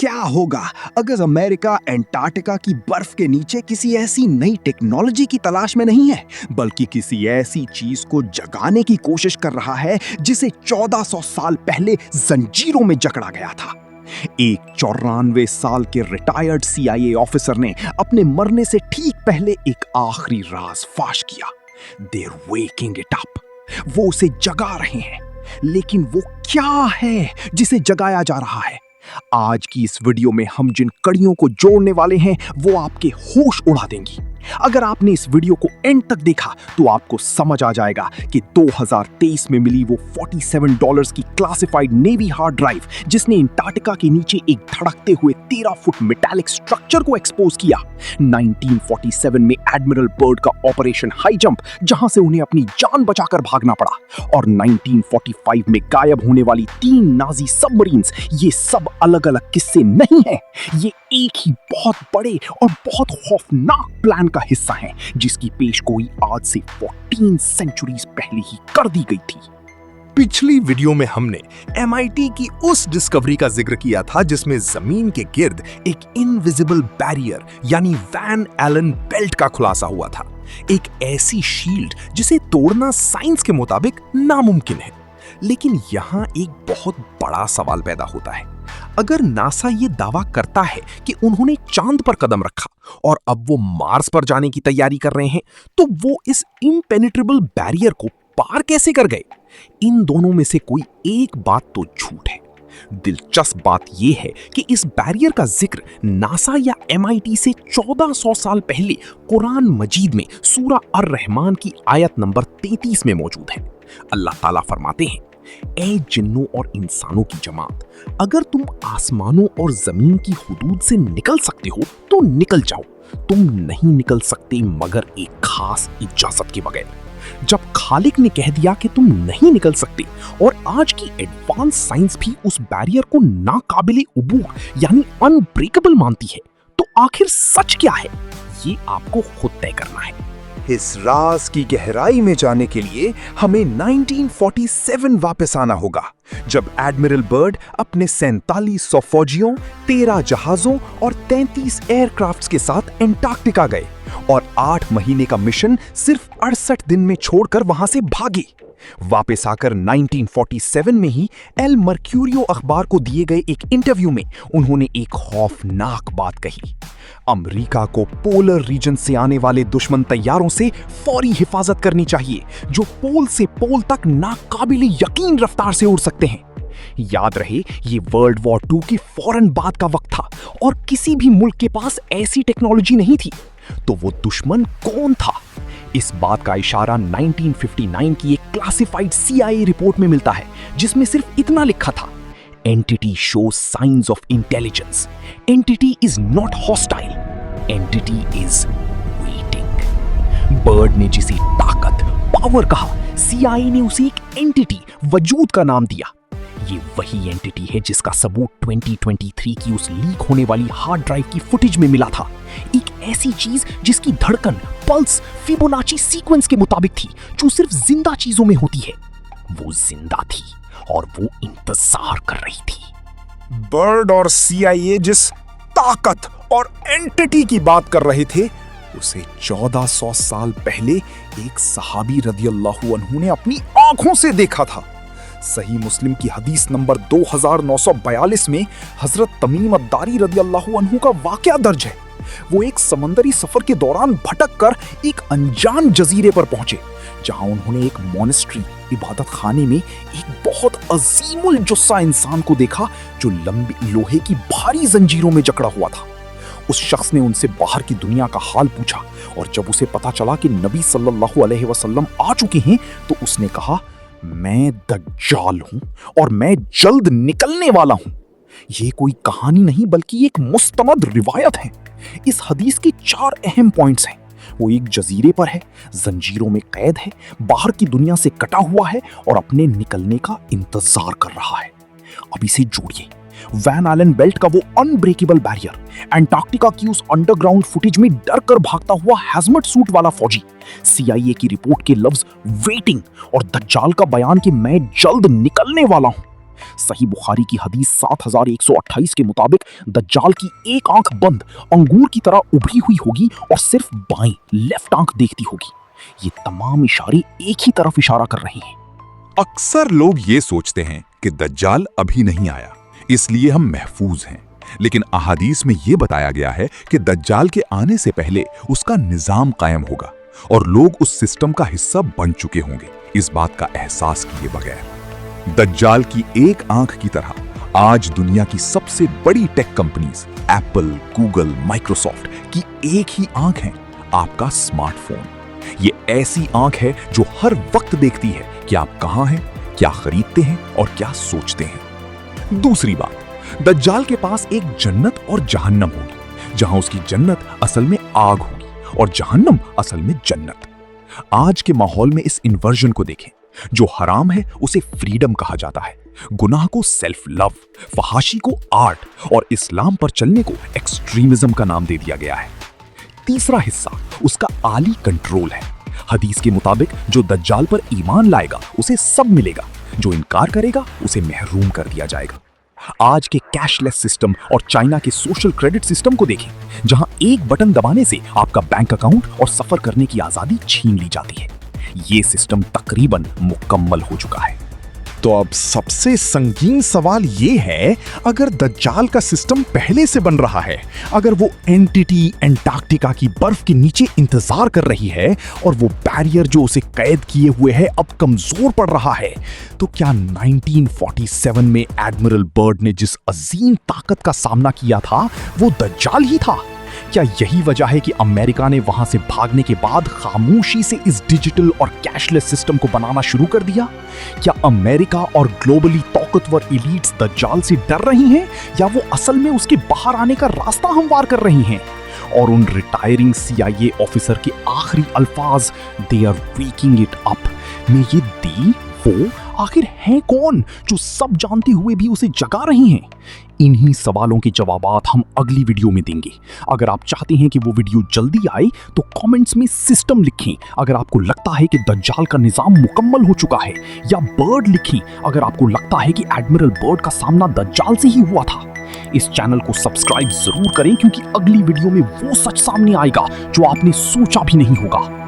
क्या होगा अगर अमेरिका अंटार्कटिका की बर्फ के नीचे किसी ऐसी नई टेक्नोलॉजी की तलाश में नहीं है, बल्कि किसी ऐसी चीज को जगाने की कोशिश कर रहा है जिसे 1400 साल पहले जंजीरों में जकड़ा गया था। एक 94 साल के रिटायर्ड CIA ऑफिसर ने अपने मरने से ठीक पहले एक आखिरी राज फाश किया। They're waking it up। वो उसे जगा रहे हैं, लेकिन वो क्या है जिसे जगाया जा रहा है? आज की इस वीडियो में हम जिन कड़ियों को जोड़ने वाले हैं वो आपके होश उड़ा देंगी। अगर आपने इस वीडियो को एंड तक देखा तो आपको समझ आ जाएगा कि 2023 में मिली वो $47 की क्लासिफाइड नेवी हार्ड ड्राइव जिसने अंटार्कटिका के नीचे एक धड़कते हुए 13 फुट मेटालिक स्ट्रक्चर को एक्सपोज किया। 1947 में एडमिरल बर्ड का ऑपरेशन हाई जंप, जहां से उन्हें अपनी जान बचाकर भागना पड़ा, और 1945 में गायब होने वाली 3 नाजी सबमरीन्स, ये सब अलग अलग किस्से नहीं हैं। ये एक ही बहुत बड़े और बहुत खौफनाक प्लान का हिस्सा है जिसकी पेशगोई आज से 14 सेंचुरीज पहले ही कर दी गई थी। पिछली वीडियो में हमने MIT की उस डिस्कवरी का जिक्र किया था जिसमें जमीन के गिर्द एक इनविजिबल बैरियर यानी वैन एलन बेल्ट का खुलासा हुआ था। एक ऐसी शील्ड जिसे तोड़ना साइंस के मुताबिक नामुमकिन है। लेकिन यहाँ एक बहुत बड़ा सवाल पैदा होता है। अगर नासा ये दावा करता है कि उन्होंने चांद पर कदम रखा और अब वो मार्स पर जाने की तैयारी कर रहे हैं, तो वो इस इम्पेनिट्रेबल बैरियर को पार कैसे कर गए? इन दोनों में से कोई एक बात तो झूठ है। दिलचस्प बात यह है कि इस बैरियर का जिक्र नासा या MIT से 1400 साल पहले कुरान मजीद में सूरा अर-रहमान की आयत नंबर 33 में मौजूद है। अल्लाह ताला फरमाते हैं, ऐ जिन्नों और इंसानों की जमात, अगर तुम आसमानों और जमीन की हुदूद से निकल सकते हो तो निकल जाओ। तुम नहीं निकल सकते मगर एक खास इजाजत के बगैर। जब खालिक ने कह दिया कि तुम नहीं निकल सकते और आज की एडवांस साइंस भी उस बैरियर को नाकाबिले उबूर यानी अनब्रेकेबल मानती है, तो आखिर सच क्या है? ये आपको खुद तय करना है। इस राज की गहराई में जाने के लिए हमें 1947 वापस आना होगा, जब एडमिरल बर्ड अपने 4700 फौजियों, 13 जहाजों और 33 एयरक्राफ्ट्स के साथ अंटार्कटिका गए और 8 महीने का मिशन सिर्फ 68 दिन में छोड़कर वहां से भागे। वापस आकर 1947 में ही एल मर्क्यूरियो अखबार को दिए गए एक इंटरव्यू में उन्होंने एक खौफनाक बात कही। अमेरिका को पोलर रीजन से आने वाले दुश्मन तैयारों से फौरी हिफाजत करनी चाहिए, जो पोल से पोल तक नाकाबिले यकीन रफ्तार से उड़ सकते हैं। याद रहे, ये वर्ल्ड वॉर 2 की फौरन बाद का वक्त था और किसी भी मुल्क के पास ऐसी टेक्नोलॉजी नहीं थी। तो वो दुश्मन कौन था? इस बात का इशारा 1959 की एक क्लासिफाइड CIA रिपोर्ट में मिलता है, जिसमें सिर्फ इतना लिखा था, Entity shows signs of intelligence. Entity is not hostile. Entity is waiting. Bird ने जिसे ताकत, पावर कहा, CIA ने उसे एक एंटिटी, वजूद का नाम दिया। ये वही एंटिटी है जिसका सबूत 2023 की उस लीक होने वाली हार्ड ड्राइव की फुटेज में मिला था। एक ऐसी चीज जिसकी धड़कन, पल्स, फिबोनाची सीक्वेंस के मुताबिक थी, जो सिर्फ जिंदा चीजों में होती है। वो जिंदा थी और वो इंतजार कर रही थी। बर्ड और CIA जिस ताकत और एंटिटी की बात कर रहे थे, उसे 1400 साल पहले एक सहाबी रदियल्लाहु अन्हु ने अपनी आंखों से देखा था। सही मुस्लिम की हदीस नंबर 2942 में हजरत तमीम अद्दारी रदियल्लाहु अन्हु का वाकया दर्ज है। वो एक समंदरी सफर के दौरान भटक कर एक अनजान जजीरे पर पहुंचे, जहां उन्होंने एक मोनेस्ट्री, इबादत खाने में एक बहुत अजीमुल जुस्सा इंसान को देखा जो लंबी लोहे की भारी जंजीरों में जकड़ा हुआ था। उस शख्स ने उनसे बाहर की दुनिया का हाल पूछा और जब उसे पता चला कि नबी सल्लल्लाहु अलैहि वसल्लम आ चुके हैं, तो उसने कहा, मैं दज्जाल हूं और मैं जल्द निकलने वाला हूं। यह कोई कहानी नहीं बल्कि एक मुस्तनद रिवायत है। इस हदीस के 4 अहम पॉइंट्स हैं। वो एक जजीरे पर है, जंजीरों में कैद है, बाहर की दुनिया से कटा हुआ है और अपने निकलने का इंतजार कर रहा है। अब इसे जोड़िए, वैन एलन बेल्ट का वो अनब्रेकेबल बैरियर, अंटार्कटिका की उस अंडरग्राउंड फुटेज में डर कर भागता हुआ हैजमट सूट वाला फौजी, CIA की रिपोर्ट के लफ्ज वेटिंग और दज्जाल का बयान कि मैं जल्द निकलने वाला हूं। सही बुखारी की हदीस 7128 के मुताबिक दज्जाल की एक आंख बंद अंगूर की तरह उभरी हुई होगी और सिर्फ बाएं लेफ्ट आंख देखती होगी। ये तमाम इशारे एक ही तरफ इशारा कर रहे हैं। अक्सर लोग ये सोचते हैं कि दज्जाल अभी नहीं आया, इसलिए हम महफूज हैं। लेकिन अहादीस में ये बताया गया है कि दज्जाल के आने से पहले उसका निजाम कायम होगा और लोग उस सिस्टम का हिस्सा बन चुके होंगे, इस बात का एहसास किए बगैर। दज्जाल की एक आंख की तरह आज दुनिया की सबसे बड़ी tech companies Apple, Google, Microsoft की एक ही आंख है, आपका स्मार्टफोन। ये ऐसी आंख है जो हर वक्त देखती है कि आप कहां हैं, क्या खरीदते हैं और क्या सोचते हैं। दूसरी बात, दज्जाल के पास एक जन्नत और जहन्नम होगी, जहां उसकी जन्नत असल में आग होगी और जहन्नम असल में जन्नत। आज के माहौल में इस इन्वर्जन को देखें। जो हराम है उसे फ्रीडम कहा जाता है, गुनाह को सेल्फ लव, फहाशी को आर्ट और इस्लाम पर चलने को एक्सट्रीमिज्म का नाम दे दिया गया है। तीसरा हिस्सा उसका आली कंट्रोल है। हदीस के मुताबिक जो दज्जाल पर ईमान लाएगा उसे सब मिलेगा, जो इनकार करेगा उसे महरूम कर दिया जाएगा। आज के कैशलेस सिस्टम और चाइना के सोशल क्रेडिट सिस्टम को देखें, जहां एक बटन दबाने से आपका बैंक अकाउंट और सफर करने की आजादी छीन ली जाती है। ये सिस्टम तकरीबन मुकम्मल हो चुका है। तो अब सबसे संगीन सवाल ये है, अगर दज्जाल का सिस्टम पहले से बन रहा है, अगर वो एंटिटी एंटार्क्टिका की बर्फ के नीचे इंतजार कर रही है और वो बैरियर जो उसे कैद किए हुए है अब कमजोर पड़ रहा है, तो क्या 1947 में एडमिरल बर्ड ने जिस अजीम ताकत का सामना किया था वो दज्जाल ही था? क्या यही वजह है कि अमेरिका ने वहां से भागने के बाद खामोशी से इस डिजिटल और कैशलेस सिस्टम को बनाना शुरू कर दिया? क्या अमेरिका और ग्लोबली ताकतवर एलीट्स दज्जाल से डर रही हैं, या वो असल में उसके बाहर आने का रास्ता हमवार कर रही हैं? और उन रिटायरिंग CIA ऑफिसर के आखिरी अल्फाज "they are waking it up" में ये दी वो आखिर हैं कौन जो सब जानते हुए भी उसे जगा रही हैं? इन्हीं सवालों के जवाबात हम अगली वीडियो में देंगे। अगर आप चाहते हैं कि वो वीडियो जल्दी आए तो कमेंट्स में सिस्टम लिखें अगर आपको लगता है कि दज्जाल का निजाम मुकम्मल हो चुका है, या बर्ड लिखें अगर आपको लगता है कि एडमिरल बर्ड का सामना दज्जाल से ही हुआ था। इस चैनल को सब्सक्राइब जरूर करें, क्योंकि अगली वीडियो में वो सच सामने आएगा जो आपने सोचा भी नहीं होगा।